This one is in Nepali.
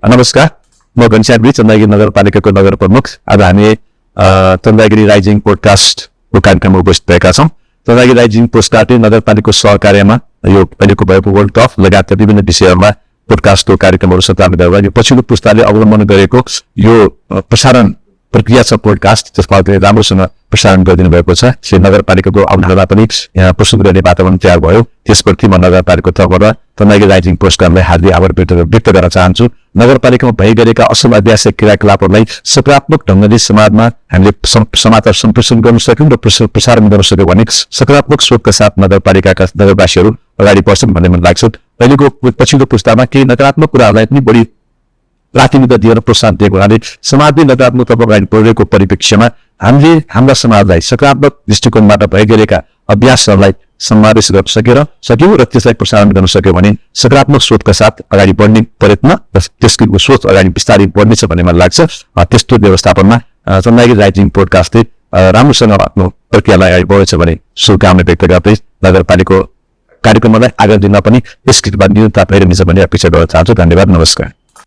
नमस्कार, म घनश्याम चन्द्रगिरी नगरपालिकाको नगर प्रमुख। आज हामी चन्द्रगिरी राइजिङ पोडकास्टको कार्यक्रममा उपस्थित भएका छौँ। चन्द्रगिरी राइजिङ पोडकास्टले नगरपालिकाको सहकार्यमा यो अहिलेको भएको वर्ल्ड कप लगायतका विभिन्न विषयहरूमा पोडकास्टको कार्यक्रमहरू सञ्चालन गरेर यो पछिल्लो पुस्ताले अवलम्बन गरेको यो प्रसारण प्रक्रिया छ पोडकास्ट, त्यसमा राम्रोसँग प्रसारण गरिदिनु भएको छ। श्री नगरपालिकाको अवधारणा पनि यहाँ प्रस्तुत गर्ने वातावरण तयार भयो। त्यसप्रति म नगरपालिकाको तर्फबाट चन्द्रगिरी राइजिङ पोडकास्टलाई हार्दिक आभार व्यक्त गर्न चाहन्छु। नगरपालिकामा भइरहेका असल अभ्यास क्रियाकलापहरूलाई सकारात्मक ढङ्गले समाजमा हामीले समाचार सम्प्रेषण गर्न सक्यौँ र प्रसारण गर्न सक्यौँ भने सकारात्मक सोचका साथ नगरपालिकाका नगरवासीहरू अगाडि बढ्छन् भन्ने मलाई लाग्छ। अहिलेको पछिल्लो पुस्तामा केही नकारात्मक कुराहरूलाई पनि बढी प्राथमिकता दिएर प्रोत्साहन दिएको हुनाले समाजले नकारात्मकतर्फ अगाडि बढेको परिप्रेक्ष्यमा हामीले हाम्रा समाजलाई सकारात्मक दृष्टिकोणबाट भइरहेका अभ्यासहरूलाई समावेश गर्न सक्यौँ र त्यसलाई प्रसारण गर्न सक्यौँ भने सकारात्मक सोचका साथ अगाडि बढ्ने प्रयत्न र त्यसको सोच अगाडि बिस्तारै बढ्नेछ भन्ने मलाई लाग्छ। त्यस्तो व्यवस्थापनमा चन्द्रगिरी राइजिङ पोडकास्टले राम्रोसँग आफ्नो प्रक्रियालाई अगाडि बढेछ भने शुभकामना व्यक्त गर्दै नगरपालिकाको कार्यक्रमलाई आगामी दिनमा पनि यस किसिममा निरन्तरता भइरहनेछ भन्ने अपेक्षा गर्न चाहन्छु। धन्यवाद, नमस्कार।